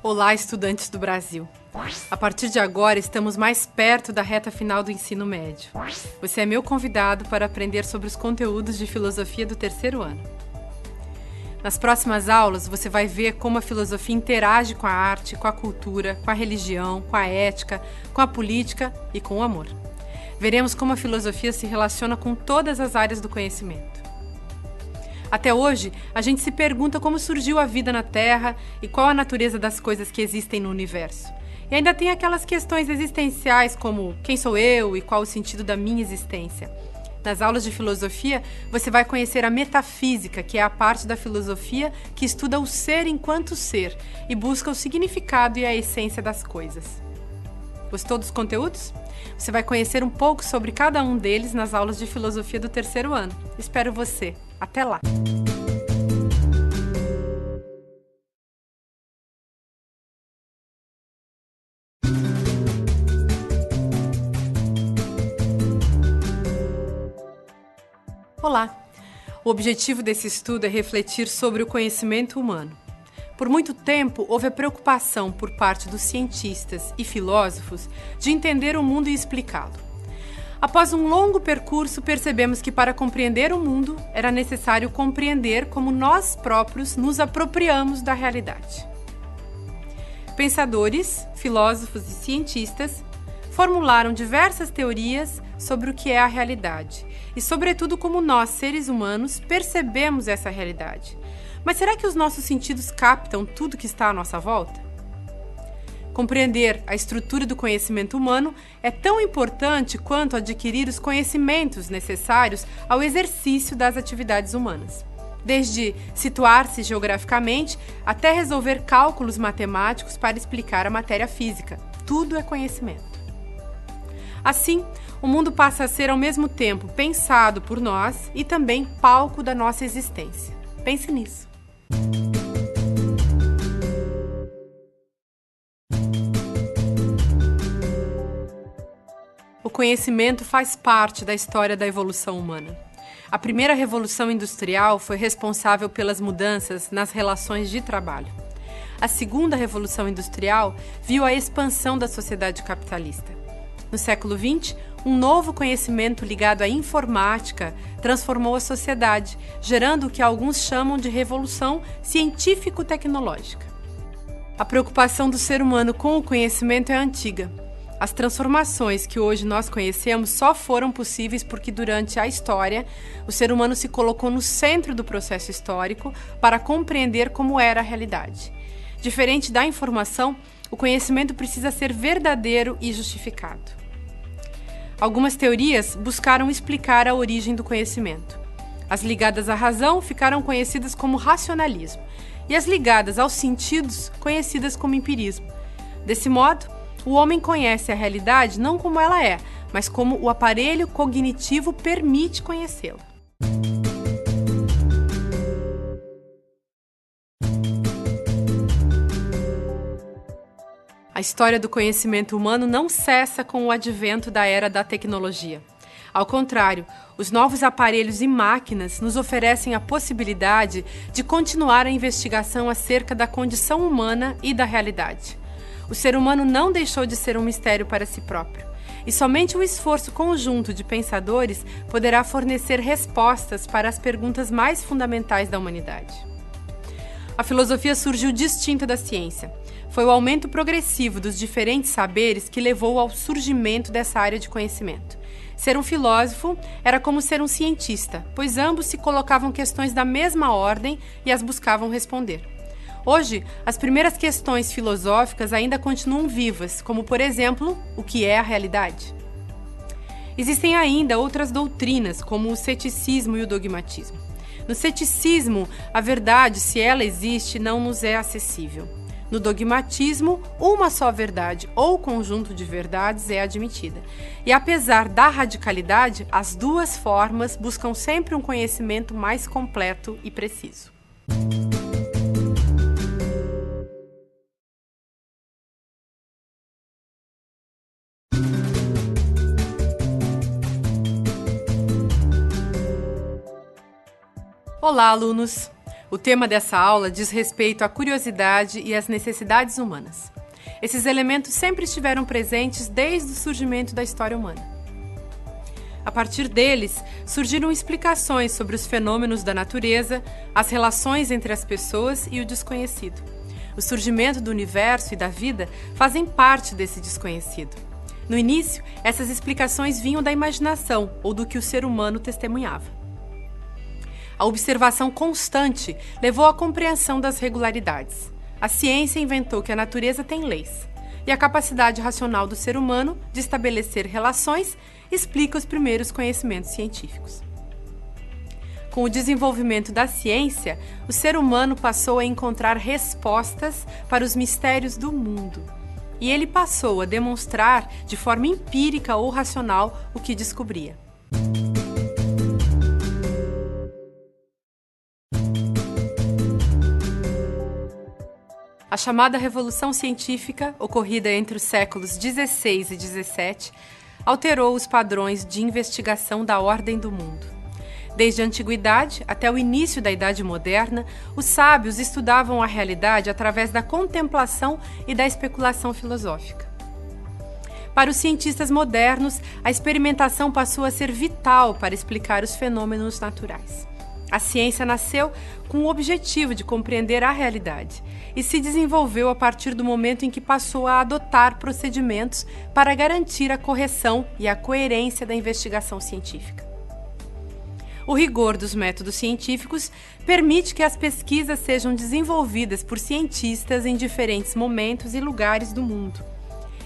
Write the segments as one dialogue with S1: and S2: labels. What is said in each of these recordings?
S1: Olá, estudantes do Brasil! A partir de agora, estamos mais perto da reta final do ensino médio. Você é meu convidado para aprender sobre os conteúdos de filosofia do terceiro ano. Nas próximas aulas, você vai ver como a filosofia interage com a arte, com a cultura, com a religião, com a ética, com a política e com o amor. Veremos como a filosofia se relaciona com todas as áreas do conhecimento. Até hoje, a gente se pergunta como surgiu a vida na Terra e qual a natureza das coisas que existem no universo. E ainda tem aquelas questões existenciais como quem sou eu e qual o sentido da minha existência. Nas aulas de filosofia, você vai conhecer a metafísica, que é a parte da filosofia que estuda o ser enquanto ser e busca o significado e a essência das coisas. Gostou dos conteúdos? Você vai conhecer um pouco sobre cada um deles nas aulas de filosofia do terceiro ano. Espero você! Até lá! Olá! O objetivo desse estudo é refletir sobre o conhecimento humano. Por muito tempo, houve a preocupação por parte dos cientistas e filósofos de entender o mundo e explicá-lo. Após um longo percurso, percebemos que para compreender o mundo, era necessário compreender como nós próprios nos apropriamos da realidade. Pensadores, filósofos e cientistas formularam diversas teorias sobre o que é a realidade e, sobretudo, como nós, seres humanos, percebemos essa realidade. Mas será que os nossos sentidos captam tudo que está à nossa volta? Compreender a estrutura do conhecimento humano é tão importante quanto adquirir os conhecimentos necessários ao exercício das atividades humanas. Desde situar-se geograficamente até resolver cálculos matemáticos para explicar a matéria física. Tudo é conhecimento. Assim, o mundo passa a ser ao mesmo tempo pensado por nós e também palco da nossa existência. Pense nisso. O conhecimento faz parte da história da evolução humana. A primeira revolução industrial foi responsável pelas mudanças nas relações de trabalho. A segunda revolução industrial viu a expansão da sociedade capitalista. No século XX, um novo conhecimento ligado à informática transformou a sociedade, gerando o que alguns chamam de revolução científico-tecnológica. A preocupação do ser humano com o conhecimento é antiga. As transformações que hoje nós conhecemos só foram possíveis porque, durante a história, o ser humano se colocou no centro do processo histórico para compreender como era a realidade. Diferente da informação, o conhecimento precisa ser verdadeiro e justificado. Algumas teorias buscaram explicar a origem do conhecimento. As ligadas à razão ficaram conhecidas como racionalismo e as ligadas aos sentidos conhecidas como empirismo. Desse modo, o homem conhece a realidade não como ela é, mas como o aparelho cognitivo permite conhecê-la. A história do conhecimento humano não cessa com o advento da era da tecnologia. Ao contrário, os novos aparelhos e máquinas nos oferecem a possibilidade de continuar a investigação acerca da condição humana e da realidade. O ser humano não deixou de ser um mistério para si próprio, e somente um esforço conjunto de pensadores poderá fornecer respostas para as perguntas mais fundamentais da humanidade. A filosofia surgiu distinta da ciência. Foi o aumento progressivo dos diferentes saberes que levou ao surgimento dessa área de conhecimento. Ser um filósofo era como ser um cientista, pois ambos se colocavam questões da mesma ordem e as buscavam responder. Hoje, as primeiras questões filosóficas ainda continuam vivas, como, por exemplo, o que é a realidade? Existem ainda outras doutrinas, como o ceticismo e o dogmatismo. No ceticismo, a verdade, se ela existe, não nos é acessível. No dogmatismo, uma só verdade ou conjunto de verdades é admitida. E apesar da radicalidade, as duas formas buscam sempre um conhecimento mais completo e preciso. Olá, alunos! O tema dessa aula diz respeito à curiosidade e às necessidades humanas. Esses elementos sempre estiveram presentes desde o surgimento da história humana. A partir deles, surgiram explicações sobre os fenômenos da natureza, as relações entre as pessoas e o desconhecido. O surgimento do universo e da vida fazem parte desse desconhecido. No início, essas explicações vinham da imaginação ou do que o ser humano testemunhava. A observação constante levou à compreensão das regularidades. A ciência inventou que a natureza tem leis, e a capacidade racional do ser humano de estabelecer relações explica os primeiros conhecimentos científicos. Com o desenvolvimento da ciência, o ser humano passou a encontrar respostas para os mistérios do mundo, e ele passou a demonstrar de forma empírica ou racional o que descobria. A chamada Revolução Científica, ocorrida entre os séculos XVI e XVII, alterou os padrões de investigação da ordem do mundo. Desde a antiguidade até o início da Idade Moderna, os sábios estudavam a realidade através da contemplação e da especulação filosófica. Para os cientistas modernos, a experimentação passou a ser vital para explicar os fenômenos naturais. A ciência nasceu com o objetivo de compreender a realidade e se desenvolveu a partir do momento em que passou a adotar procedimentos para garantir a correção e a coerência da investigação científica. O rigor dos métodos científicos permite que as pesquisas sejam desenvolvidas por cientistas em diferentes momentos e lugares do mundo.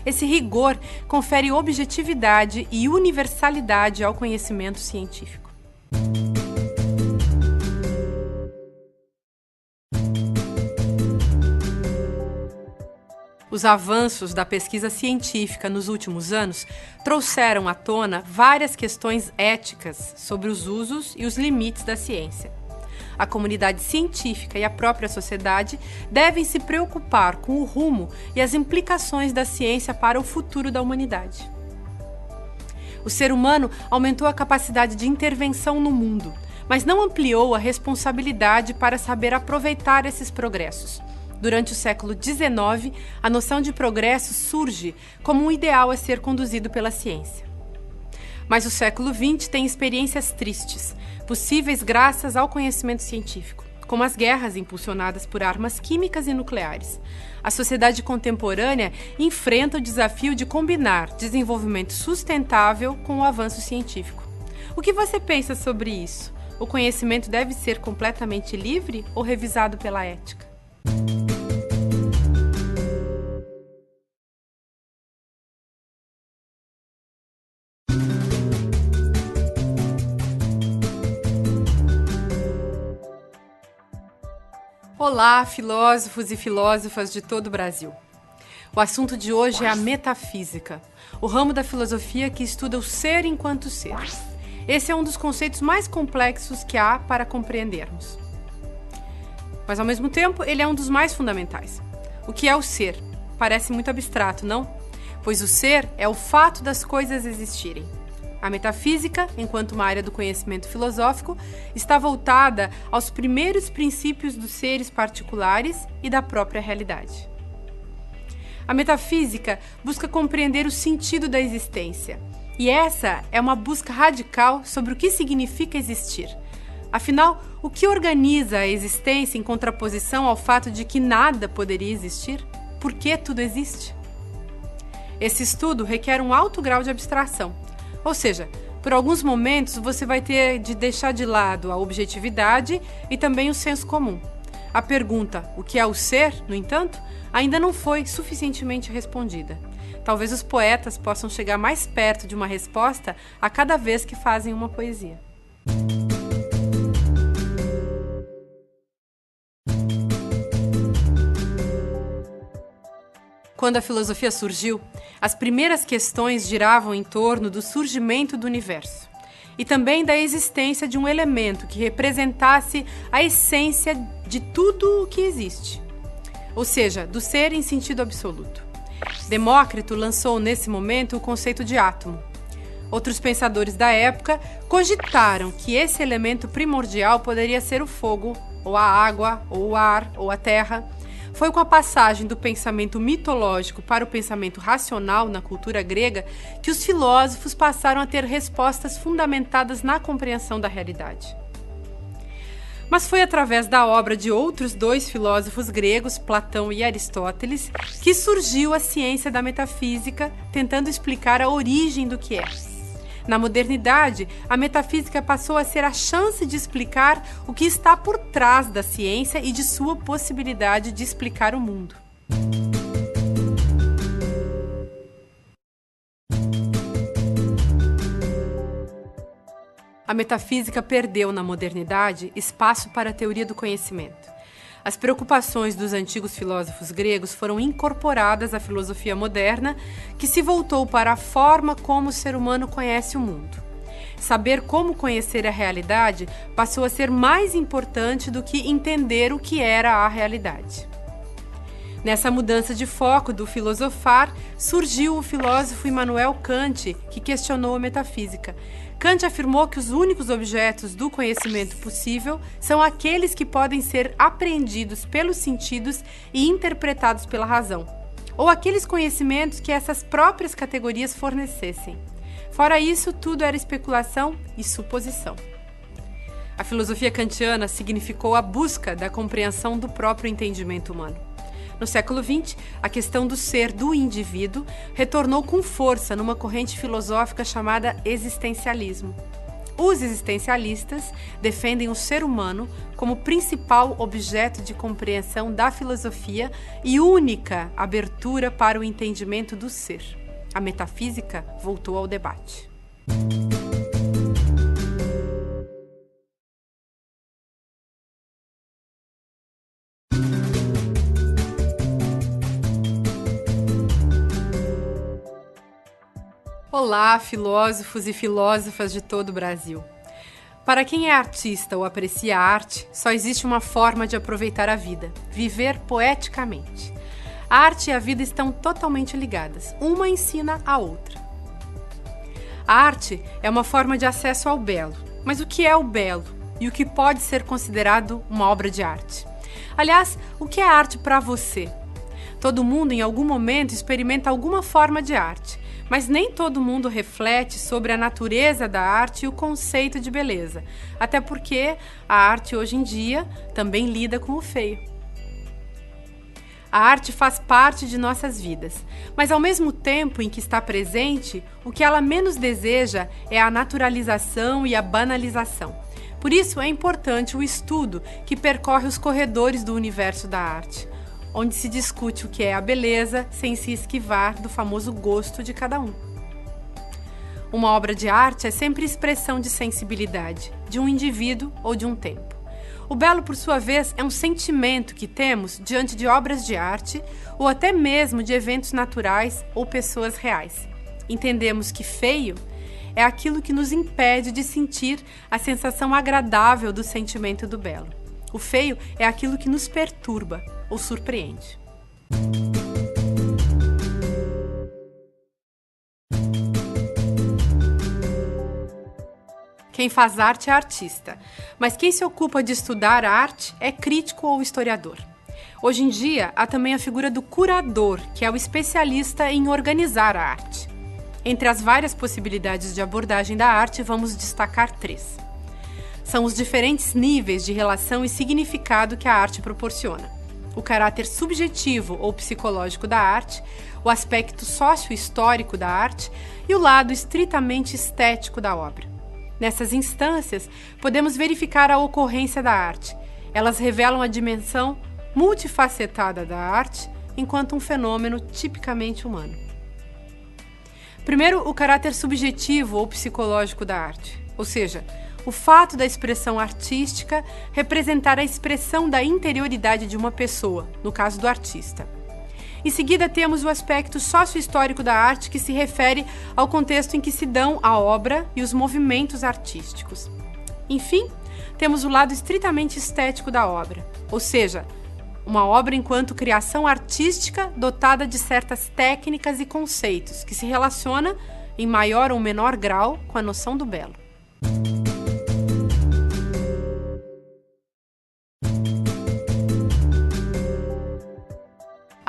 S1: Esse rigor confere objetividade e universalidade ao conhecimento científico. Os avanços da pesquisa científica nos últimos anos trouxeram à tona várias questões éticas sobre os usos e os limites da ciência. A comunidade científica e a própria sociedade devem se preocupar com o rumo e as implicações da ciência para o futuro da humanidade. O ser humano aumentou a capacidade de intervenção no mundo, mas não ampliou a responsabilidade para saber aproveitar esses progressos. Durante o século XIX, a noção de progresso surge como um ideal a ser conduzido pela ciência. Mas o século XX tem experiências tristes, possíveis graças ao conhecimento científico, como as guerras impulsionadas por armas químicas e nucleares. A sociedade contemporânea enfrenta o desafio de combinar desenvolvimento sustentável com o avanço científico. O que você pensa sobre isso? O conhecimento deve ser completamente livre ou revisado pela ética? Olá, filósofos e filósofas de todo o Brasil. O assunto de hoje é a metafísica, o ramo da filosofia que estuda o ser enquanto ser. Esse é um dos conceitos mais complexos que há para compreendermos. Mas, ao mesmo tempo, ele é um dos mais fundamentais. O que é o ser? Parece muito abstrato, não? Pois o ser é o fato das coisas existirem. A metafísica, enquanto uma área do conhecimento filosófico, está voltada aos primeiros princípios dos seres particulares e da própria realidade. A metafísica busca compreender o sentido da existência, e essa é uma busca radical sobre o que significa existir. Afinal, o que organiza a existência em contraposição ao fato de que nada poderia existir? Por que tudo existe? Esse estudo requer um alto grau de abstração. Ou seja, por alguns momentos você vai ter de deixar de lado a objetividade e também o senso comum. A pergunta, o que é o ser, no entanto, ainda não foi suficientemente respondida. Talvez os poetas possam chegar mais perto de uma resposta a cada vez que fazem uma poesia. Quando a filosofia surgiu, as primeiras questões giravam em torno do surgimento do universo e também da existência de um elemento que representasse a essência de tudo o que existe, ou seja, do ser em sentido absoluto. Demócrito lançou nesse momento o conceito de átomo. Outros pensadores da época cogitaram que esse elemento primordial poderia ser o fogo ou a água, ou o ar, ou a terra. Foi com a passagem do pensamento mitológico para o pensamento racional na cultura grega que os filósofos passaram a ter respostas fundamentadas na compreensão da realidade. Mas foi através da obra de outros dois filósofos gregos, Platão e Aristóteles, que surgiu a ciência da metafísica, tentando explicar a origem do que é. Na modernidade, a metafísica passou a ser a chance de explicar o que está por trás da ciência e de sua possibilidade de explicar o mundo. A metafísica perdeu na modernidade espaço para a teoria do conhecimento. As preocupações dos antigos filósofos gregos foram incorporadas à filosofia moderna, que se voltou para a forma como o ser humano conhece o mundo. Saber como conhecer a realidade passou a ser mais importante do que entender o que era a realidade. Nessa mudança de foco do filosofar, surgiu o filósofo Immanuel Kant, que questionou a metafísica. Kant afirmou que os únicos objetos do conhecimento possível são aqueles que podem ser apreendidos pelos sentidos e interpretados pela razão, ou aqueles conhecimentos que essas próprias categorias fornecessem. Fora isso, tudo era especulação e suposição. A filosofia kantiana significou a busca da compreensão do próprio entendimento humano. No século XX, a questão do ser do indivíduo retornou com força numa corrente filosófica chamada existencialismo. Os existencialistas defendem o ser humano como principal objeto de compreensão da filosofia e única abertura para o entendimento do ser. A metafísica voltou ao debate. Olá, filósofos e filósofas de todo o Brasil. Para quem é artista ou aprecia a arte, só existe uma forma de aproveitar a vida: viver poeticamente. A arte e a vida estão totalmente ligadas, uma ensina a outra. A arte é uma forma de acesso ao belo. Mas o que é o belo? E o que pode ser considerado uma obra de arte? Aliás, o que é arte para você? Todo mundo, em algum momento, experimenta alguma forma de arte. Mas nem todo mundo reflete sobre a natureza da arte e o conceito de beleza, até porque a arte hoje em dia também lida com o feio. A arte faz parte de nossas vidas, mas ao mesmo tempo em que está presente, o que ela menos deseja é a naturalização e a banalização. Por isso é importante o estudo que percorre os corredores do universo da arte, onde se discute o que é a beleza sem se esquivar do famoso gosto de cada um. Uma obra de arte é sempre expressão de sensibilidade, de um indivíduo ou de um tempo. O belo, por sua vez, é um sentimento que temos diante de obras de arte ou até mesmo de eventos naturais ou pessoas reais. Entendemos que feio é aquilo que nos impede de sentir a sensação agradável do sentimento do belo. O feio é aquilo que nos perturba ou surpreende. Quem faz arte é artista, mas quem se ocupa de estudar a arte é crítico ou historiador. Hoje em dia, há também a figura do curador, que é o especialista em organizar a arte. Entre as várias possibilidades de abordagem da arte, vamos destacar 3. São os diferentes níveis de relação e significado que a arte proporciona: o caráter subjetivo ou psicológico da arte, o aspecto sócio-histórico da arte e o lado estritamente estético da obra. Nessas instâncias, podemos verificar a ocorrência da arte. Elas revelam a dimensão multifacetada da arte enquanto um fenômeno tipicamente humano. Primeiro, o caráter subjetivo ou psicológico da arte, ou seja, o fato da expressão artística representar a expressão da interioridade de uma pessoa, no caso do artista. Em seguida, temos o aspecto sócio-histórico da arte, que se refere ao contexto em que se dão a obra e os movimentos artísticos. Enfim, temos o lado estritamente estético da obra, ou seja, uma obra enquanto criação artística dotada de certas técnicas e conceitos, que se relaciona, em maior ou menor grau, com a noção do belo.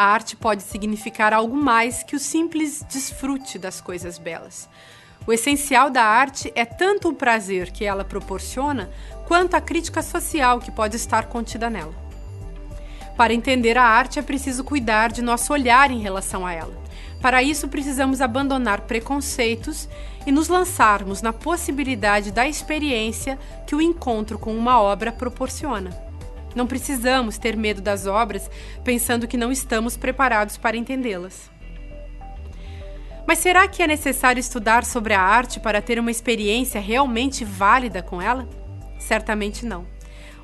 S1: a arte pode significar algo mais que o simples desfrute das coisas belas. O essencial da arte é tanto o prazer que ela proporciona, quanto a crítica social que pode estar contida nela. Para entender a arte, é preciso cuidar de nosso olhar em relação a ela. Para isso, precisamos abandonar preconceitos e nos lançarmos na possibilidade da experiência que o encontro com uma obra proporciona. Não precisamos ter medo das obras, pensando que não estamos preparados para entendê-las. Mas será que é necessário estudar sobre a arte para ter uma experiência realmente válida com ela? Certamente não.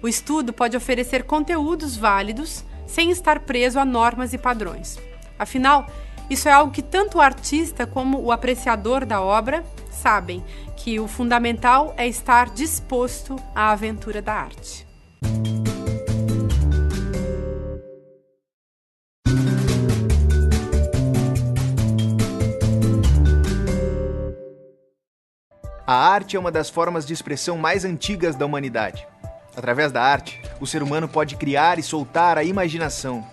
S1: O estudo pode oferecer conteúdos válidos sem estar preso a normas e padrões. Afinal, isso é algo que tanto o artista como o apreciador da obra sabem, que o fundamental é estar disposto à aventura da arte.
S2: A arte é uma das formas de expressão mais antigas da humanidade. Através da arte, o ser humano pode criar e soltar a imaginação.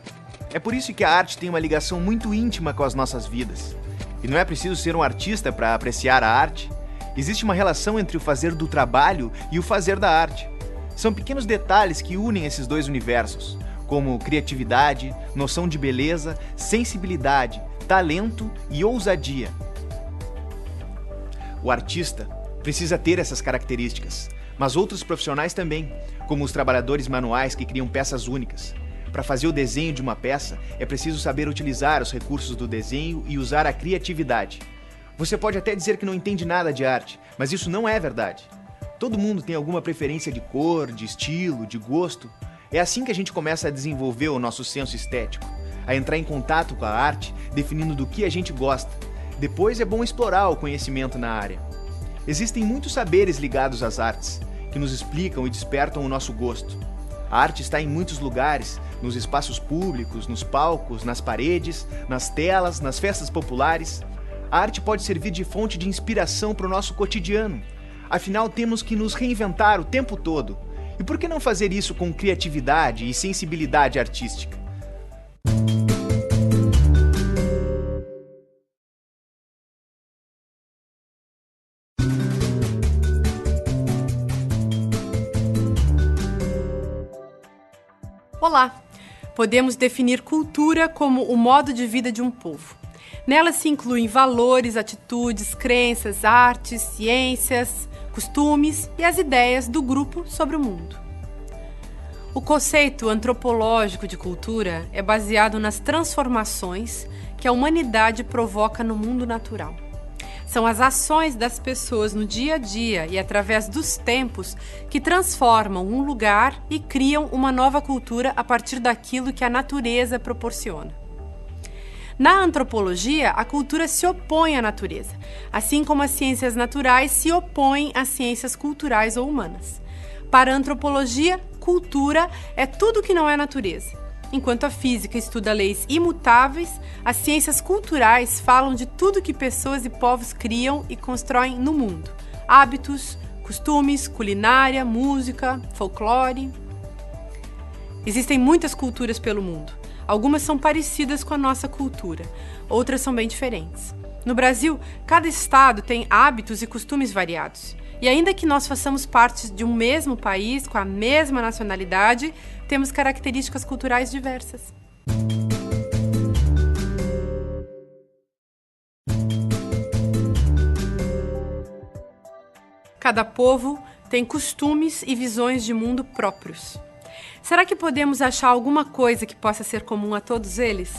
S2: É por isso que a arte tem uma ligação muito íntima com as nossas vidas. E não é preciso ser um artista para apreciar a arte. Existe uma relação entre o fazer do trabalho e o fazer da arte. São pequenos detalhes que unem esses dois universos, como criatividade, noção de beleza, sensibilidade, talento e ousadia. O artista precisa ter essas características, mas outros profissionais também, como os trabalhadores manuais que criam peças únicas. Para fazer o desenho de uma peça, é preciso saber utilizar os recursos do desenho e usar a criatividade. Você pode até dizer que não entende nada de arte, mas isso não é verdade. Todo mundo tem alguma preferência de cor, de estilo, de gosto. É assim que a gente começa a desenvolver o nosso senso estético, a entrar em contato com a arte, definindo do que a gente gosta. Depois é bom explorar o conhecimento na área. Existem muitos saberes ligados às artes, que nos explicam e despertam o nosso gosto. A arte está em muitos lugares, nos espaços públicos, nos palcos, nas paredes, nas telas, nas festas populares. A arte pode servir de fonte de inspiração para o nosso cotidiano. Afinal, temos que nos reinventar o tempo todo. E por que não fazer isso com criatividade e sensibilidade artística?
S1: Olá! Podemos definir cultura como o modo de vida de um povo. Nela se incluem valores, atitudes, crenças, artes, ciências, costumes e as ideias do grupo sobre o mundo. O conceito antropológico de cultura é baseado nas transformações que a humanidade provoca no mundo natural. São as ações das pessoas no dia a dia e através dos tempos que transformam um lugar e criam uma nova cultura a partir daquilo que a natureza proporciona. Na antropologia, a cultura se opõe à natureza, assim como as ciências naturais se opõem às ciências culturais ou humanas. Para a antropologia, cultura é tudo que não é natureza. Enquanto a física estuda leis imutáveis, as ciências culturais falam de tudo que pessoas e povos criam e constroem no mundo. Hábitos, costumes, culinária, música, folclore. Existem muitas culturas pelo mundo. Algumas são parecidas com a nossa cultura, outras são bem diferentes. No Brasil, cada estado tem hábitos e costumes variados. E ainda que nós façamos parte de um mesmo país, com a mesma nacionalidade, temos características culturais diversas. Cada povo tem costumes e visões de mundo próprios. Será que podemos achar alguma coisa que possa ser comum a todos eles?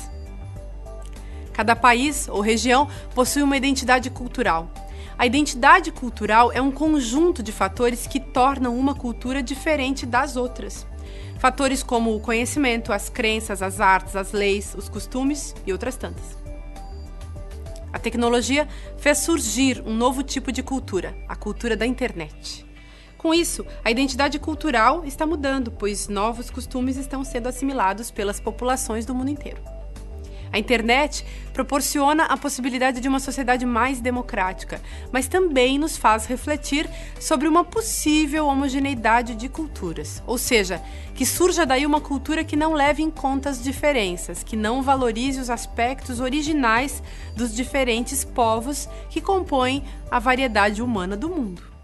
S1: Cada país ou região possui uma identidade cultural. A identidade cultural é um conjunto de fatores que tornam uma cultura diferente das outras. Fatores como o conhecimento, as crenças, as artes, as leis, os costumes e outras tantas. A tecnologia fez surgir um novo tipo de cultura, a cultura da internet. Com isso, a identidade cultural está mudando, pois novos costumes estão sendo assimilados pelas populações do mundo inteiro. A internet proporciona a possibilidade de uma sociedade mais democrática, mas também nos faz refletir sobre uma possível homogeneidade de culturas, ou seja, que surja daí uma cultura que não leve em conta as diferenças, que não valorize os aspectos originais dos diferentes povos que compõem a variedade humana do mundo.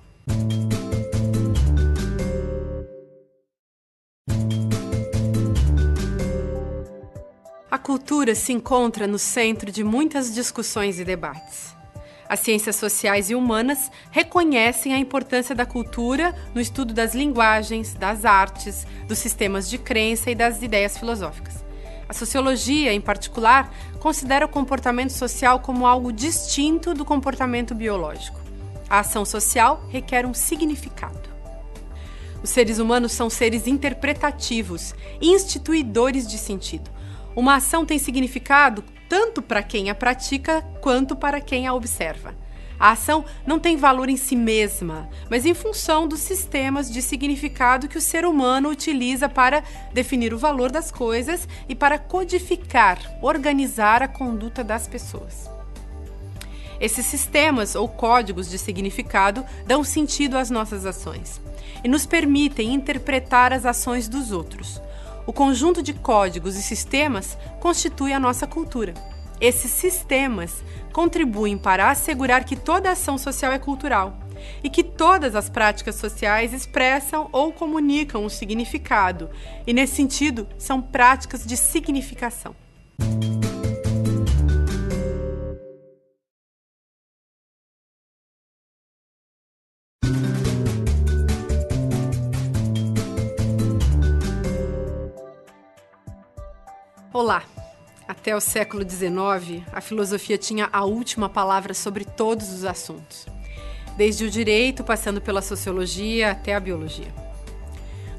S1: A cultura se encontra no centro de muitas discussões e debates. As ciências sociais e humanas reconhecem a importância da cultura no estudo das linguagens, das artes, dos sistemas de crença e das ideias filosóficas. A sociologia, em particular, considera o comportamento social como algo distinto do comportamento biológico. A ação social requer um significado. Os seres humanos são seres interpretativos, instituidores de sentido. Uma ação tem significado tanto para quem a pratica quanto para quem a observa. A ação não tem valor em si mesma, mas em função dos sistemas de significado que o ser humano utiliza para definir o valor das coisas e para codificar, organizar a conduta das pessoas. Esses sistemas ou códigos de significado dão sentido às nossas ações e nos permitem interpretar as ações dos outros. O conjunto de códigos e sistemas constitui a nossa cultura. Esses sistemas contribuem para assegurar que toda ação social é cultural e que todas as práticas sociais expressam ou comunicam um significado e, nesse sentido, são práticas de significação. Olá! Até o século XIX, a filosofia tinha a última palavra sobre todos os assuntos, desde o direito, passando pela sociologia até a biologia.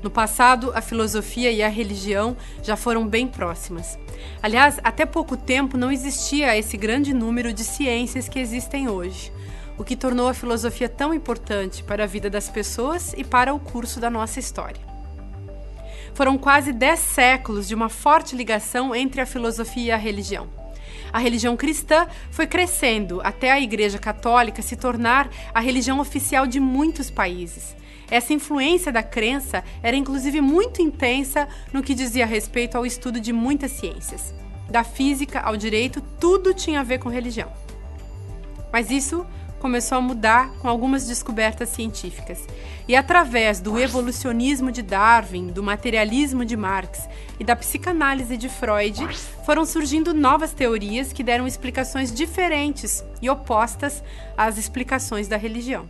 S1: No passado, a filosofia e a religião já foram bem próximas. Aliás, até pouco tempo não existia esse grande número de ciências que existem hoje, o que tornou a filosofia tão importante para a vida das pessoas e para o curso da nossa história. Foram quase 10 séculos de uma forte ligação entre a filosofia e a religião. A religião cristã foi crescendo até a Igreja Católica se tornar a religião oficial de muitos países. Essa influência da crença era inclusive muito intensa no que dizia respeito ao estudo de muitas ciências. Da física ao direito, tudo tinha a ver com religião. Mas isso começou a mudar com algumas descobertas científicas. E através do evolucionismo de Darwin, do materialismo de Marx e da psicanálise de Freud, foram surgindo novas teorias que deram explicações diferentes e opostas às explicações da religião.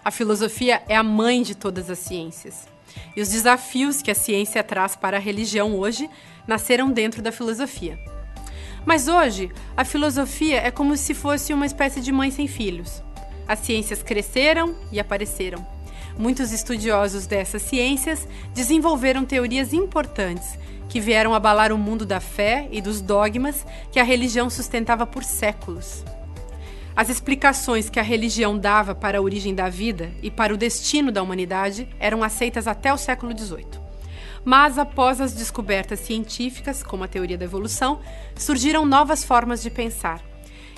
S1: A filosofia é a mãe de todas as ciências. E os desafios que a ciência traz para a religião hoje nasceram dentro da filosofia. Mas hoje, a filosofia é como se fosse uma espécie de mãe sem filhos. As ciências cresceram e apareceram. Muitos estudiosos dessas ciências desenvolveram teorias importantes que vieram abalar o mundo da fé e dos dogmas que a religião sustentava por séculos. As explicações que a religião dava para a origem da vida e para o destino da humanidade eram aceitas até o século XVIII. Mas, após as descobertas científicas, como a teoria da evolução, surgiram novas formas de pensar.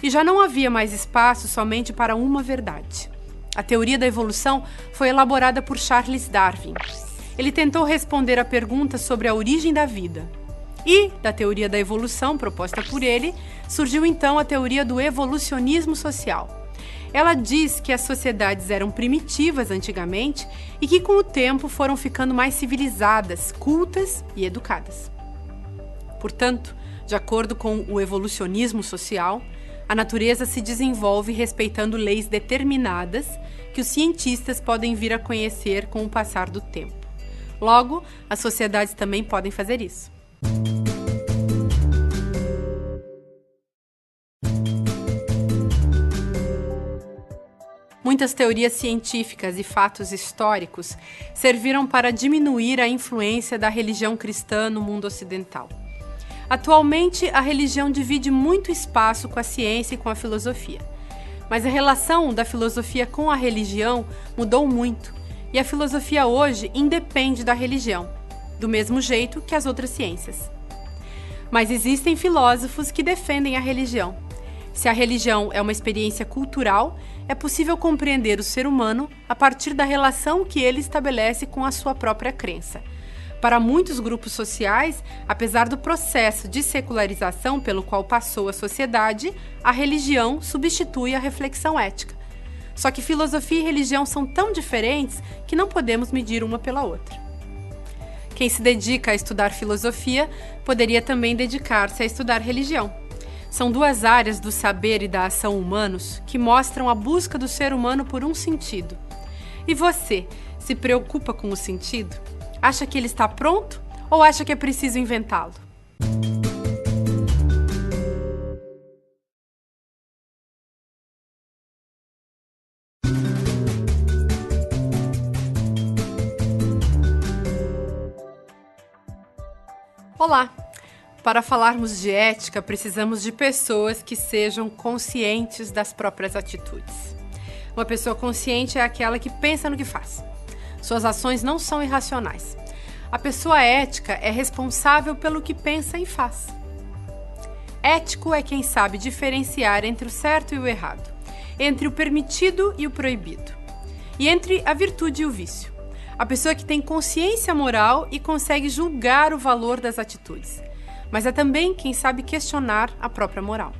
S1: E já não havia mais espaço somente para uma verdade. A teoria da evolução foi elaborada por Charles Darwin. Ele tentou responder à pergunta sobre a origem da vida. E, da teoria da evolução proposta por ele, surgiu então a teoria do evolucionismo social. Ela diz que as sociedades eram primitivas antigamente e que com o tempo foram ficando mais civilizadas, cultas e educadas. Portanto, de acordo com o evolucionismo social, a natureza se desenvolve respeitando leis determinadas que os cientistas podem vir a conhecer com o passar do tempo. Logo, as sociedades também podem fazer isso. Muitas teorias científicas e fatos históricos serviram para diminuir a influência da religião cristã no mundo ocidental. Atualmente, a religião divide muito espaço com a ciência e com a filosofia. Mas a relação da filosofia com a religião mudou muito, e a filosofia hoje independe da religião, do mesmo jeito que as outras ciências. Mas existem filósofos que defendem a religião. Se a religião é uma experiência cultural, é possível compreender o ser humano a partir da relação que ele estabelece com a sua própria crença. Para muitos grupos sociais, apesar do processo de secularização pelo qual passou a sociedade, a religião substitui a reflexão ética. Só que filosofia e religião são tão diferentes que não podemos medir uma pela outra. Quem se dedica a estudar filosofia poderia também dedicar-se a estudar religião. São duas áreas do saber e da ação humanos que mostram a busca do ser humano por um sentido. E você, se preocupa com o sentido? Acha que ele está pronto ou acha que é preciso inventá-lo? Olá! Para falarmos de ética, precisamos de pessoas que sejam conscientes das próprias atitudes. Uma pessoa consciente é aquela que pensa no que faz. Suas ações não são irracionais. A pessoa ética é responsável pelo que pensa e faz. Ético é quem sabe diferenciar entre o certo e o errado, entre o permitido e o proibido, e entre a virtude e o vício. A pessoa que tem consciência moral e consegue julgar o valor das atitudes, mas é também quem sabe questionar a própria moral.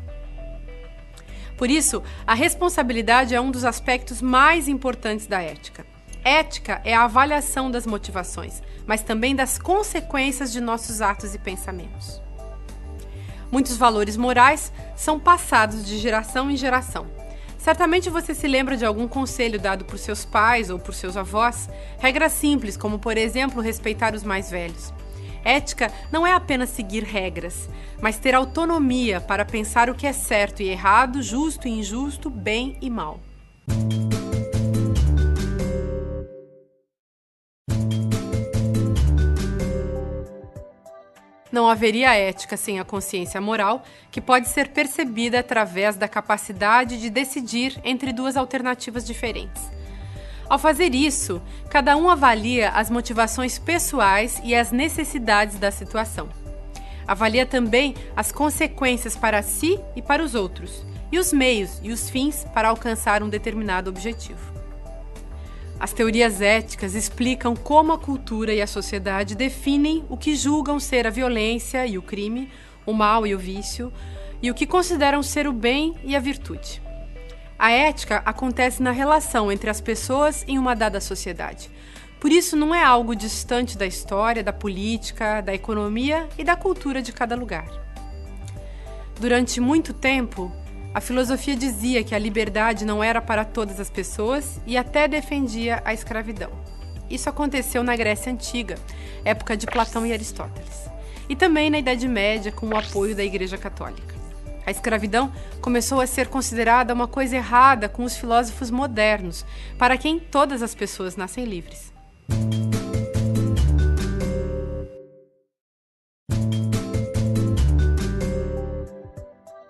S1: Por isso, a responsabilidade é um dos aspectos mais importantes da ética. Ética é a avaliação das motivações, mas também das consequências de nossos atos e pensamentos. Muitos valores morais são passados de geração em geração. Certamente você se lembra de algum conselho dado por seus pais ou por seus avós, regras simples, como, por exemplo, respeitar os mais velhos. Ética não é apenas seguir regras, mas ter autonomia para pensar o que é certo e errado, justo e injusto, bem e mal. Não haveria ética sem a consciência moral, que pode ser percebida através da capacidade de decidir entre duas alternativas diferentes. Ao fazer isso, cada um avalia as motivações pessoais e as necessidades da situação. Avalia também as consequências para si e para os outros, e os meios e os fins para alcançar um determinado objetivo. As teorias éticas explicam como a cultura e a sociedade definem o que julgam ser a violência e o crime, o mal e o vício, e o que consideram ser o bem e a virtude. A ética acontece na relação entre as pessoas em uma dada sociedade. Por isso, não é algo distante da história, da política, da economia e da cultura de cada lugar. Durante muito tempo, a filosofia dizia que a liberdade não era para todas as pessoas e até defendia a escravidão. Isso aconteceu na Grécia Antiga, época de Platão e Aristóteles, e também na Idade Média, com o apoio da Igreja Católica. A escravidão começou a ser considerada uma coisa errada com os filósofos modernos, para quem todas as pessoas nascem livres.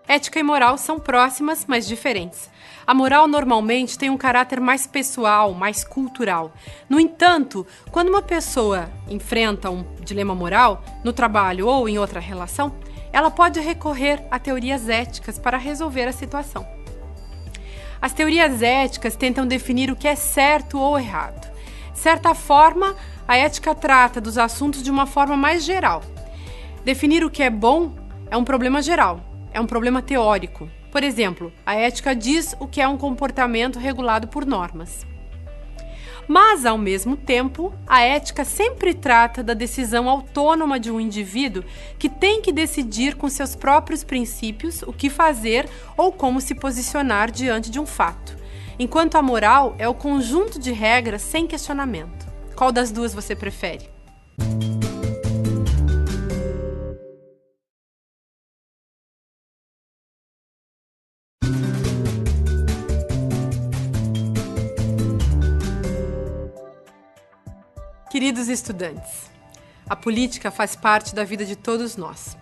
S1: Ética e moral são próximas, mas diferentes. A moral normalmente tem um caráter mais pessoal, mais cultural. No entanto, quando uma pessoa enfrenta um dilema moral, no trabalho ou em outra relação, ela pode recorrer a teorias éticas para resolver a situação. As teorias éticas tentam definir o que é certo ou errado. De certa forma, a ética trata dos assuntos de uma forma mais geral. Definir o que é bom é um problema geral, é um problema teórico. Por exemplo, a ética diz o que é um comportamento regulado por normas. Mas, ao mesmo tempo, a ética sempre trata da decisão autônoma de um indivíduo que tem que decidir com seus próprios princípios o que fazer ou como se posicionar diante de um fato, enquanto a moral é o conjunto de regras sem questionamento. Qual das duas você prefere? Queridos estudantes, a política faz parte da vida de todos nós.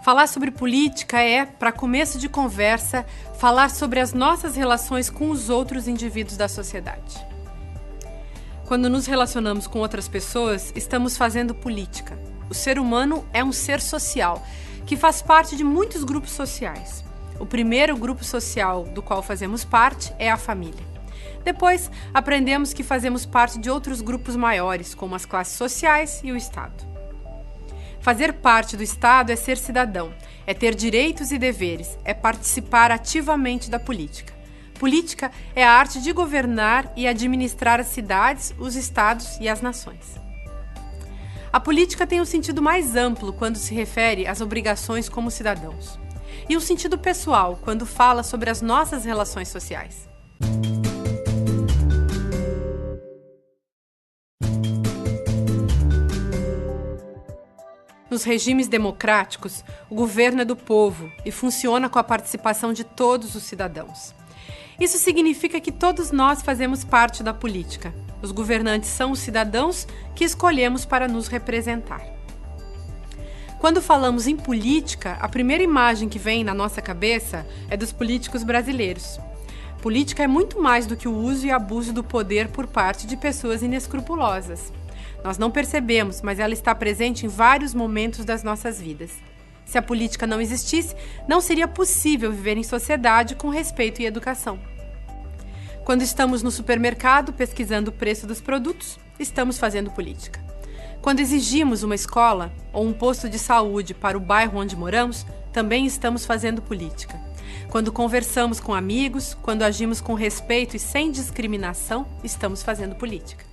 S1: Falar sobre política é, para começo de conversa, falar sobre as nossas relações com os outros indivíduos da sociedade. Quando nos relacionamos com outras pessoas, estamos fazendo política. O ser humano é um ser social, que faz parte de muitos grupos sociais. O primeiro grupo social do qual fazemos parte é a família. Depois, aprendemos que fazemos parte de outros grupos maiores, como as classes sociais e o Estado. Fazer parte do Estado é ser cidadão, é ter direitos e deveres, é participar ativamente da política. Política é a arte de governar e administrar as cidades, os estados e as nações. A política tem um sentido mais amplo quando se refere às obrigações como cidadãos, e um sentido pessoal quando fala sobre as nossas relações sociais. Nos regimes democráticos, o governo é do povo e funciona com a participação de todos os cidadãos. Isso significa que todos nós fazemos parte da política. Os governantes são os cidadãos que escolhemos para nos representar. Quando falamos em política, a primeira imagem que vem na nossa cabeça é dos políticos brasileiros. Política é muito mais do que o uso e abuso do poder por parte de pessoas inescrupulosas. Nós não percebemos, mas ela está presente em vários momentos das nossas vidas. Se a política não existisse, não seria possível viver em sociedade com respeito e educação. Quando estamos no supermercado pesquisando o preço dos produtos, estamos fazendo política. Quando exigimos uma escola ou um posto de saúde para o bairro onde moramos, também estamos fazendo política. Quando conversamos com amigos, quando agimos com respeito e sem discriminação, estamos fazendo política.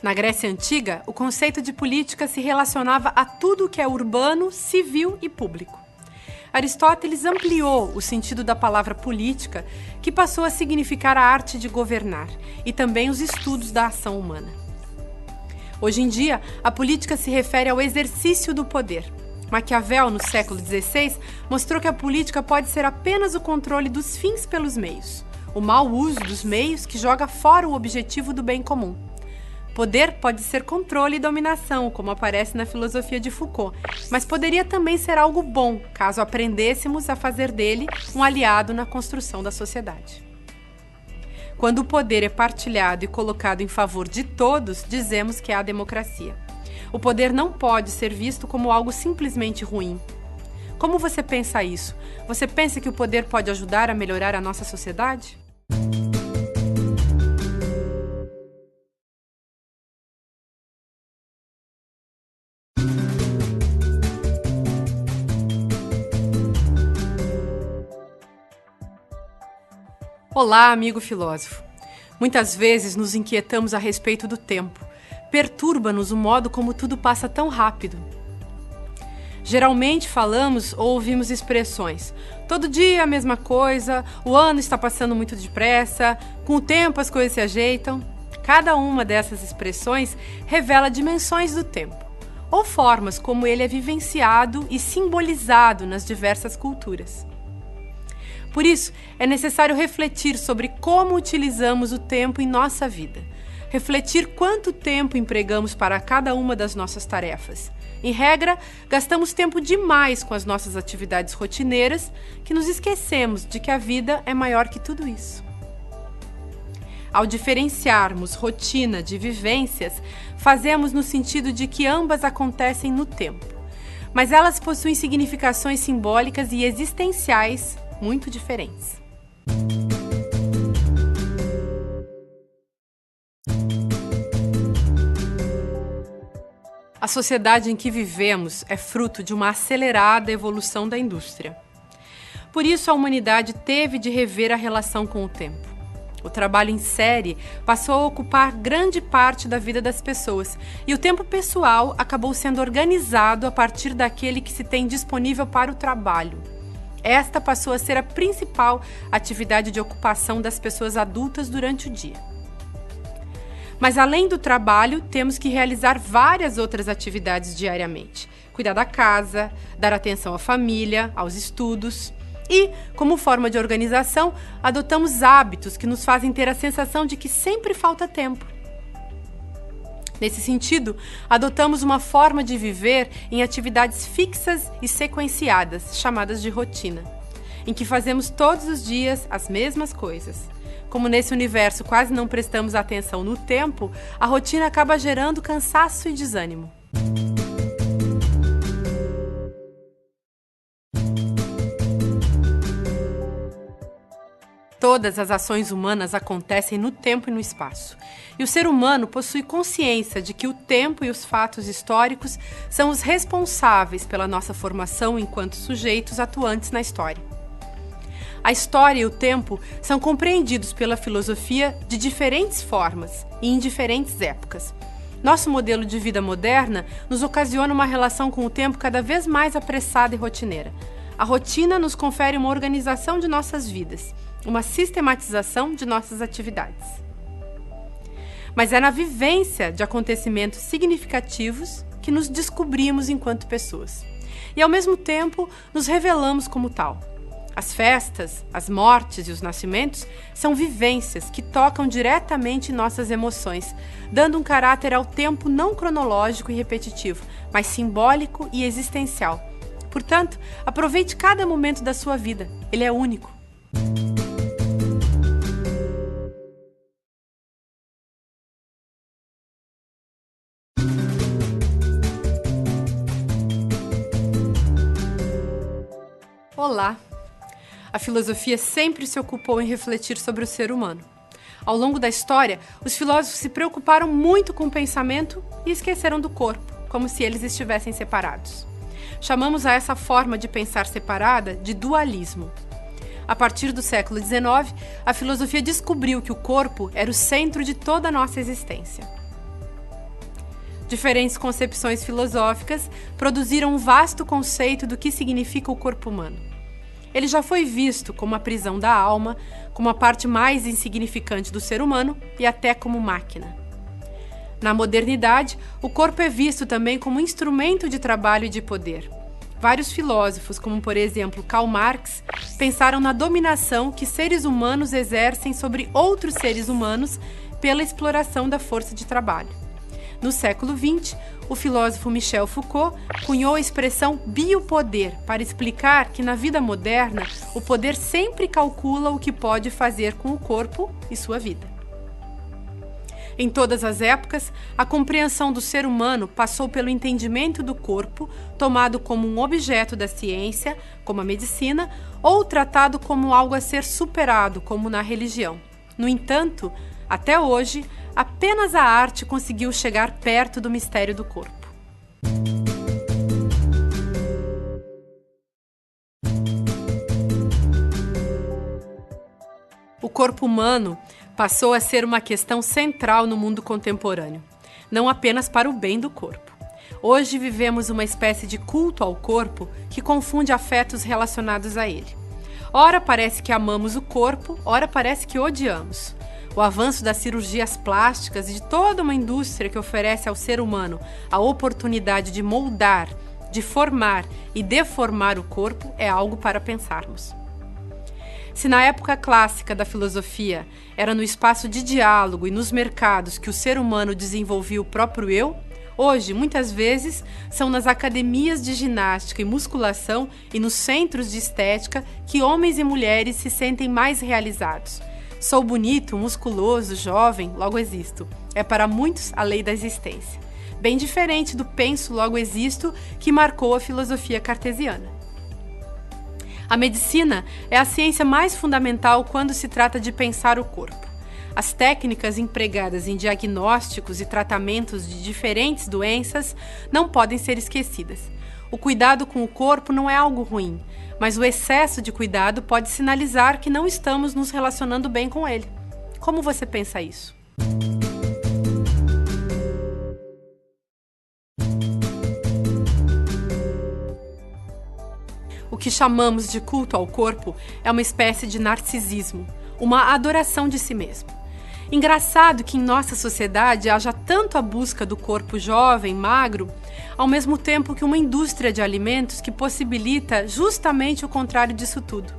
S1: Na Grécia Antiga, o conceito de política se relacionava a tudo o que é urbano, civil e público. Aristóteles ampliou o sentido da palavra política, que passou a significar a arte de governar, e também os estudos da ação humana. Hoje em dia, a política se refere ao exercício do poder. Maquiavel, no século XVI, mostrou que a política pode ser apenas o controle dos fins pelos meios, o mau uso dos meios que joga fora o objetivo do bem comum. Poder pode ser controle e dominação, como aparece na filosofia de Foucault, mas poderia também ser algo bom, caso aprendêssemos a fazer dele um aliado na construção da sociedade. Quando o poder é partilhado e colocado em favor de todos, dizemos que é a democracia. O poder não pode ser visto como algo simplesmente ruim. Como você pensa isso? Você pensa que o poder pode ajudar a melhorar a nossa sociedade? Olá, amigo filósofo. Muitas vezes nos inquietamos a respeito do tempo. Perturba-nos o modo como tudo passa tão rápido. Geralmente falamos ou ouvimos expressões: todo dia a mesma coisa, o ano está passando muito depressa, com o tempo as coisas se ajeitam. Cada uma dessas expressões revela dimensões do tempo, ou formas como ele é vivenciado e simbolizado nas diversas culturas. Por isso, é necessário refletir sobre como utilizamos o tempo em nossa vida. Refletir quanto tempo empregamos para cada uma das nossas tarefas. Em regra, gastamos tempo demais com as nossas atividades rotineiras, que nos esquecemos de que a vida é maior que tudo isso. Ao diferenciarmos rotina de vivências, fazemos no sentido de que ambas acontecem no tempo, mas elas possuem significações simbólicas e existenciais muito diferentes. A sociedade em que vivemos é fruto de uma acelerada evolução da indústria. Por isso, a humanidade teve de rever a relação com o tempo. O trabalho em série passou a ocupar grande parte da vida das pessoas e o tempo pessoal acabou sendo organizado a partir daquele que se tem disponível para o trabalho. Esta passou a ser a principal atividade de ocupação das pessoas adultas durante o dia. Mas além do trabalho, temos que realizar várias outras atividades diariamente. Cuidar da casa, dar atenção à família, aos estudos. E, como forma de organização, adotamos hábitos que nos fazem ter a sensação de que sempre falta tempo. Nesse sentido, adotamos uma forma de viver em atividades fixas e sequenciadas, chamadas de rotina, em que fazemos todos os dias as mesmas coisas. Como nesse universo quase não prestamos atenção no tempo, a rotina acaba gerando cansaço e desânimo. Todas as ações humanas acontecem no tempo e no espaço. E o ser humano possui consciência de que o tempo e os fatos históricos são os responsáveis pela nossa formação enquanto sujeitos atuantes na história. A história e o tempo são compreendidos pela filosofia de diferentes formas e em diferentes épocas. Nosso modelo de vida moderna nos ocasiona uma relação com o tempo cada vez mais apressada e rotineira. A rotina nos confere uma organização de nossas vidas, uma sistematização de nossas atividades. Mas é na vivência de acontecimentos significativos que nos descobrimos enquanto pessoas. E, ao mesmo tempo, nos revelamos como tal. As festas, as mortes e os nascimentos são vivências que tocam diretamente nossas emoções, dando um caráter ao tempo não cronológico e repetitivo, mas simbólico e existencial. Portanto, aproveite cada momento da sua vida. Ele é único. Olá! A filosofia sempre se ocupou em refletir sobre o ser humano. Ao longo da história, os filósofos se preocuparam muito com o pensamento e esqueceram do corpo, como se eles estivessem separados. Chamamos a essa forma de pensar separada de dualismo. A partir do século XIX, a filosofia descobriu que o corpo era o centro de toda a nossa existência. Diferentes concepções filosóficas produziram um vasto conceito do que significa o corpo humano. Ele já foi visto como a prisão da alma, como a parte mais insignificante do ser humano e até como máquina. Na modernidade, o corpo é visto também como instrumento de trabalho e de poder. Vários filósofos, como por exemplo Karl Marx, pensaram na dominação que seres humanos exercem sobre outros seres humanos pela exploração da força de trabalho. No século XX, o filósofo Michel Foucault cunhou a expressão biopoder para explicar que na vida moderna o poder sempre calcula o que pode fazer com o corpo e sua vida. Em todas as épocas, a compreensão do ser humano passou pelo entendimento do corpo, tomado como um objeto da ciência, como a medicina, ou tratado como algo a ser superado, como na religião. No entanto, até hoje, apenas a arte conseguiu chegar perto do mistério do corpo. O corpo humano passou a ser uma questão central no mundo contemporâneo, não apenas para o bem do corpo. Hoje vivemos uma espécie de culto ao corpo que confunde afetos relacionados a ele. Ora parece que amamos o corpo, ora parece que odiamos. O avanço das cirurgias plásticas e de toda uma indústria que oferece ao ser humano a oportunidade de moldar, de formar e deformar o corpo é algo para pensarmos. Se na época clássica da filosofia era no espaço de diálogo e nos mercados que o ser humano desenvolvia o próprio eu, hoje, muitas vezes, são nas academias de ginástica e musculação e nos centros de estética que homens e mulheres se sentem mais realizados. Sou bonito, musculoso, jovem, logo existo. É para muitos a lei da existência. Bem diferente do penso, logo existo, que marcou a filosofia cartesiana. A medicina é a ciência mais fundamental quando se trata de pensar o corpo. As técnicas empregadas em diagnósticos e tratamentos de diferentes doenças não podem ser esquecidas. O cuidado com o corpo não é algo ruim, mas o excesso de cuidado pode sinalizar que não estamos nos relacionando bem com ele. Como você pensa isso? O que chamamos de culto ao corpo é uma espécie de narcisismo, uma adoração de si mesmo. Engraçado que em nossa sociedade haja tanto a busca do corpo jovem, magro, ao mesmo tempo que uma indústria de alimentos que possibilita justamente o contrário disso tudo.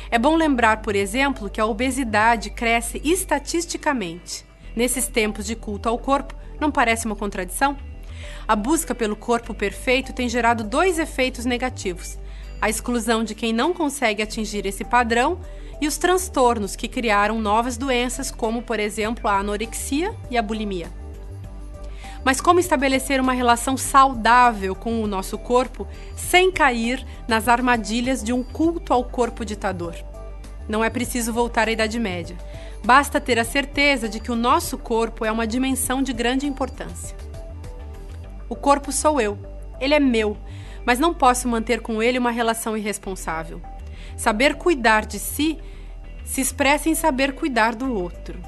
S1: É bom lembrar, por exemplo, que a obesidade cresce estatisticamente. Nesses tempos de culto ao corpo, não parece uma contradição? A busca pelo corpo perfeito tem gerado 2 efeitos negativos: a exclusão de quem não consegue atingir esse padrão e os transtornos que criaram novas doenças, como, por exemplo, a anorexia e a bulimia. Mas como estabelecer uma relação saudável com o nosso corpo sem cair nas armadilhas de um culto ao corpo ditador? Não é preciso voltar à Idade Média. Basta ter a certeza de que o nosso corpo é uma dimensão de grande importância. O corpo sou eu, ele é meu, mas não posso manter com ele uma relação irresponsável. Saber cuidar de si se expressa em saber cuidar do outro.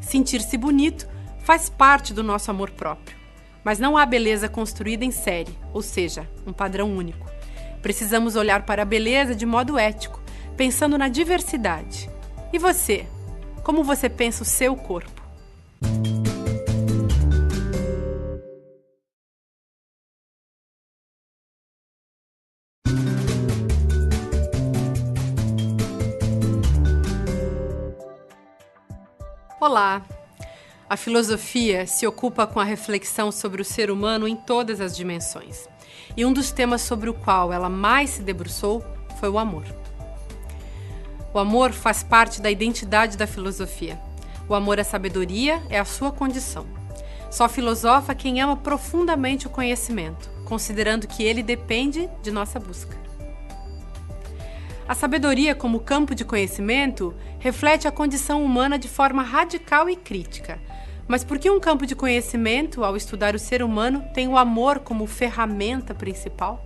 S1: Sentir-se bonito faz parte do nosso amor próprio. Mas não há beleza construída em série, ou seja, um padrão único. Precisamos olhar para a beleza de modo ético, pensando na diversidade. E você? Como você pensa o seu corpo? Olá! A filosofia se ocupa com a reflexão sobre o ser humano em todas as dimensões. E um dos temas sobre o qual ela mais se debruçou foi o amor. O amor faz parte da identidade da filosofia. O amor à sabedoria é a sua condição. Só filosofa quem ama profundamente o conhecimento, considerando que ele depende de nossa busca. A sabedoria, como campo de conhecimento, reflete a condição humana de forma radical e crítica. Mas por que um campo de conhecimento, ao estudar o ser humano, tem o amor como ferramenta principal?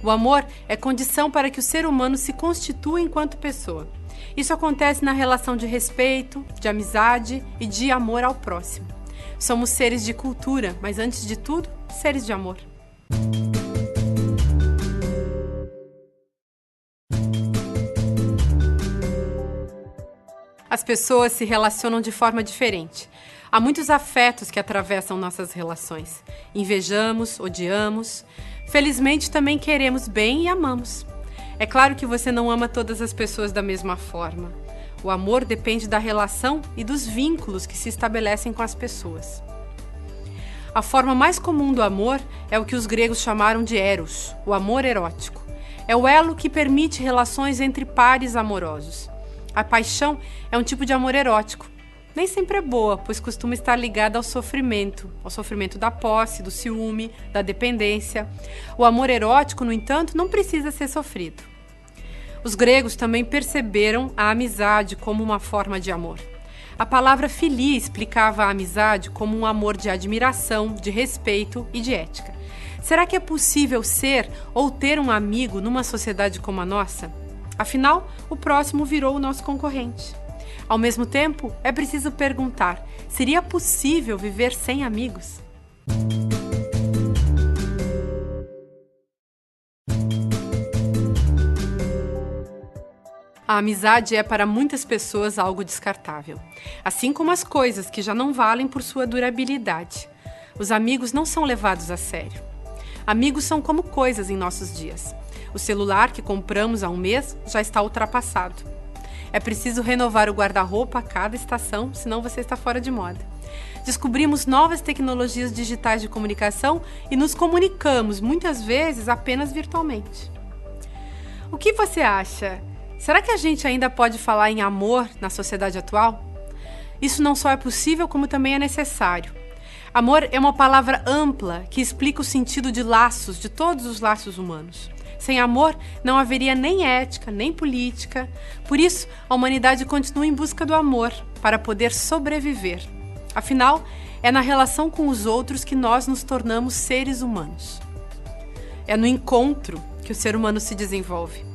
S1: O amor é condição para que o ser humano se constitua enquanto pessoa. Isso acontece na relação de respeito, de amizade e de amor ao próximo. Somos seres de cultura, mas antes de tudo, seres de amor. As pessoas se relacionam de forma diferente. Há muitos afetos que atravessam nossas relações. Invejamos, odiamos. Felizmente, também queremos bem e amamos. É claro que você não ama todas as pessoas da mesma forma. O amor depende da relação e dos vínculos que se estabelecem com as pessoas. A forma mais comum do amor é o que os gregos chamaram de eros, o amor erótico. É o elo que permite relações entre pares amorosos. A paixão é um tipo de amor erótico. Nem sempre é boa, pois costuma estar ligada ao sofrimento da posse, do ciúme, da dependência. O amor erótico, no entanto, não precisa ser sofrido. Os gregos também perceberam a amizade como uma forma de amor. A palavra filia explicava a amizade como um amor de admiração, de respeito e de ética. Será que é possível ser ou ter um amigo numa sociedade como a nossa? Afinal, o próximo virou o nosso concorrente. Ao mesmo tempo, é preciso perguntar: seria possível viver sem amigos? A amizade é para muitas pessoas algo descartável, assim como as coisas que já não valem por sua durabilidade. Os amigos não são levados a sério. Amigos são como coisas em nossos dias. O celular que compramos há um mês já está ultrapassado. É preciso renovar o guarda-roupa a cada estação, senão você está fora de moda. Descobrimos novas tecnologias digitais de comunicação e nos comunicamos, muitas vezes, apenas virtualmente. O que você acha? Será que a gente ainda pode falar em amor na sociedade atual? Isso não só é possível, como também é necessário. Amor é uma palavra ampla que explica o sentido de laços, de todos os laços humanos. Sem amor, não haveria nem ética, nem política. Por isso, a humanidade continua em busca do amor, para poder sobreviver. Afinal, é na relação com os outros que nós nos tornamos seres humanos. É no encontro que o ser humano se desenvolve.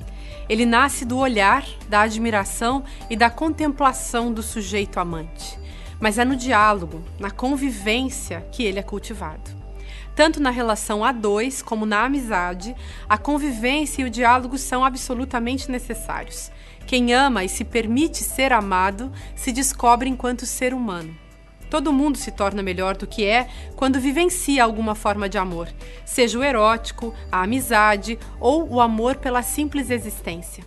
S1: Ele nasce do olhar, da admiração e da contemplação do sujeito amante. Mas é no diálogo, na convivência, que ele é cultivado. Tanto na relação a dois como na amizade, a convivência e o diálogo são absolutamente necessários. Quem ama e se permite ser amado se descobre enquanto ser humano. Todo mundo se torna melhor do que é quando vivencia alguma forma de amor, seja o erótico, a amizade ou o amor pela simples existência.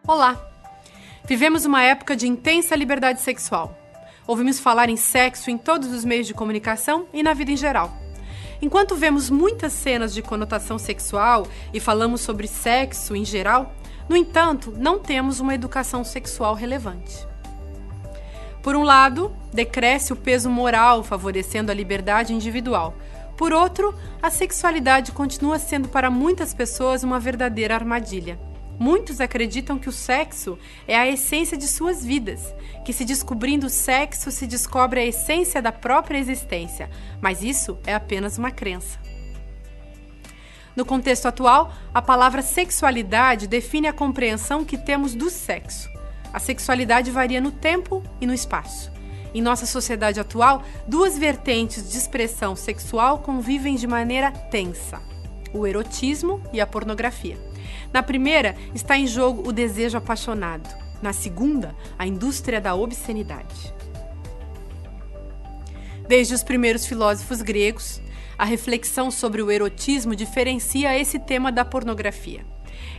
S1: Olá! Vivemos uma época de intensa liberdade sexual. Ouvimos falar em sexo em todos os meios de comunicação e na vida em geral. Enquanto vemos muitas cenas de conotação sexual e falamos sobre sexo em geral, no entanto, não temos uma educação sexual relevante. Por um lado, decresce o peso moral, favorecendo a liberdade individual. Por outro, a sexualidade continua sendo para muitas pessoas uma verdadeira armadilha. Muitos acreditam que o sexo é a essência de suas vidas, que se descobrindo o sexo se descobre a essência da própria existência, mas isso é apenas uma crença. No contexto atual, a palavra sexualidade define a compreensão que temos do sexo. A sexualidade varia no tempo e no espaço. Em nossa sociedade atual, duas vertentes de expressão sexual convivem de maneira tensa: o erotismo e a pornografia. Na primeira, está em jogo o desejo apaixonado. Na segunda, a indústria da obscenidade. Desde os primeiros filósofos gregos, a reflexão sobre o erotismo diferencia esse tema da pornografia.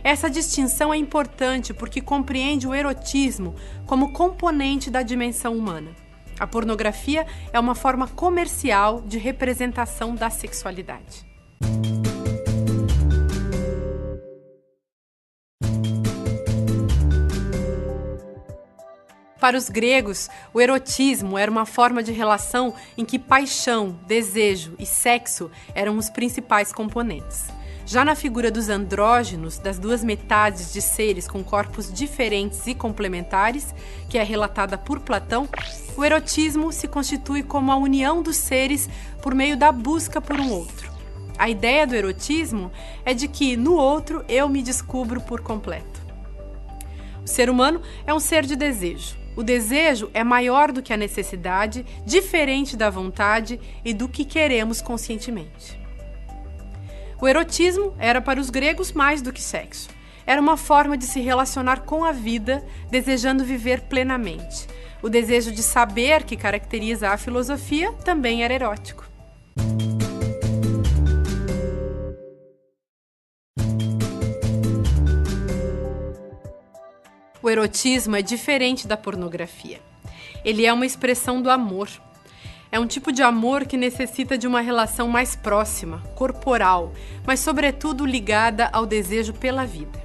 S1: Essa distinção é importante porque compreende o erotismo como componente da dimensão humana. A pornografia é uma forma comercial de representação da sexualidade. Para os gregos, o erotismo era uma forma de relação em que paixão, desejo e sexo eram os principais componentes. Já na figura dos andrógenos, das duas metades de seres com corpos diferentes e complementares, que é relatada por Platão, o erotismo se constitui como a união dos seres por meio da busca por um outro. A ideia do erotismo é de que, no outro, eu me descubro por completo. O ser humano é um ser de desejo. O desejo é maior do que a necessidade, diferente da vontade e do que queremos conscientemente. O erotismo era para os gregos mais do que sexo. Era uma forma de se relacionar com a vida, desejando viver plenamente. O desejo de saber que caracteriza a filosofia também era erótico. O erotismo é diferente da pornografia. Ele é uma expressão do amor. É um tipo de amor que necessita de uma relação mais próxima, corporal, mas sobretudo ligada ao desejo pela vida.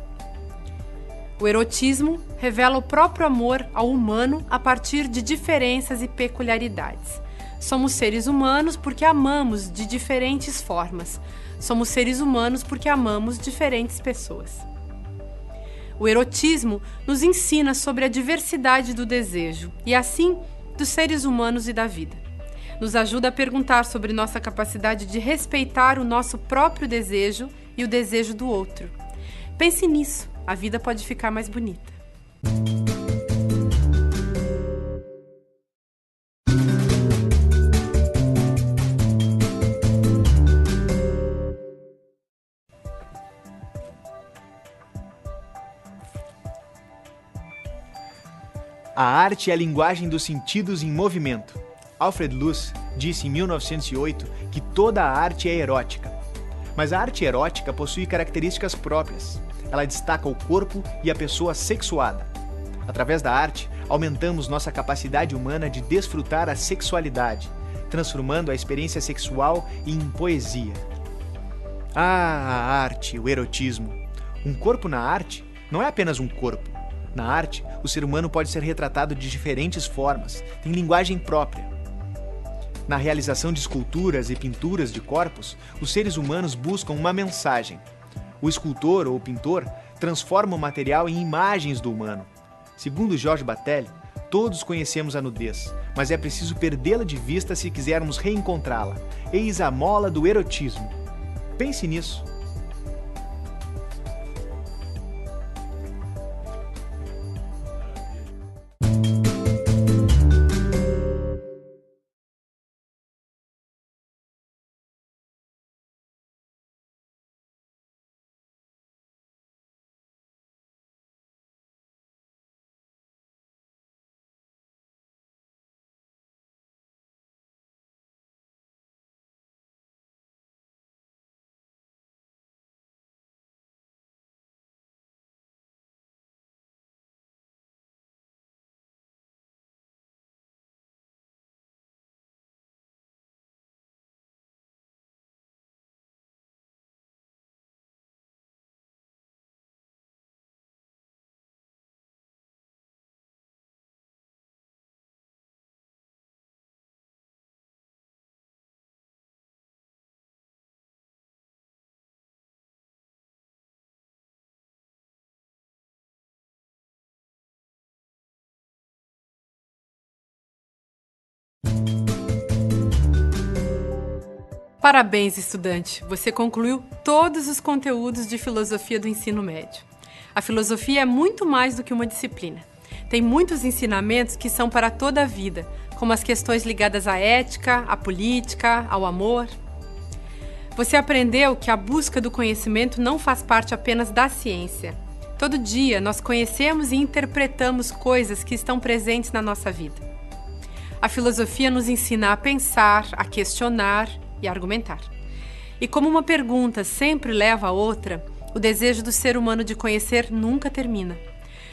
S1: O erotismo revela o próprio amor ao humano a partir de diferenças e peculiaridades. Somos seres humanos porque amamos de diferentes formas. Somos seres humanos porque amamos diferentes pessoas. O erotismo nos ensina sobre a diversidade do desejo e, assim, dos seres humanos e da vida. Nos ajuda a perguntar sobre nossa capacidade de respeitar o nosso próprio desejo e o desejo do outro. Pense nisso, a vida pode ficar mais bonita.
S2: A arte é a linguagem dos sentidos em movimento. Alfred Luce disse em 1908 que toda a arte é erótica. Mas a arte erótica possui características próprias. Ela destaca o corpo e a pessoa sexuada. Através da arte, aumentamos nossa capacidade humana de desfrutar a sexualidade, transformando a experiência sexual em poesia. Ah, a arte, o erotismo. Um corpo na arte não é apenas um corpo. Na arte, o ser humano pode ser retratado de diferentes formas, tem linguagem própria. Na realização de esculturas e pinturas de corpos, os seres humanos buscam uma mensagem. O escultor ou pintor transforma o material em imagens do humano. Segundo Georges Bataille, todos conhecemos a nudez, mas é preciso perdê-la de vista se quisermos reencontrá-la. Eis a mola do erotismo. Pense nisso.
S1: Parabéns, estudante! Você concluiu todos os conteúdos de filosofia do ensino médio. A filosofia é muito mais do que uma disciplina. Tem muitos ensinamentos que são para toda a vida, como as questões ligadas à ética, à política, ao amor. Você aprendeu que a busca do conhecimento não faz parte apenas da ciência. Todo dia nós conhecemos e interpretamos coisas que estão presentes na nossa vida. A filosofia nos ensina a pensar, a questionar e a argumentar. E como uma pergunta sempre leva a outra, o desejo do ser humano de conhecer nunca termina.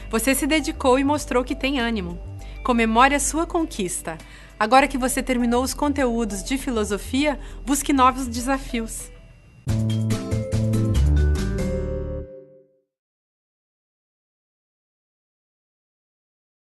S1: Você se dedicou e mostrou que tem ânimo. Comemore a sua conquista. Agora que você terminou os conteúdos de filosofia, busque novos desafios.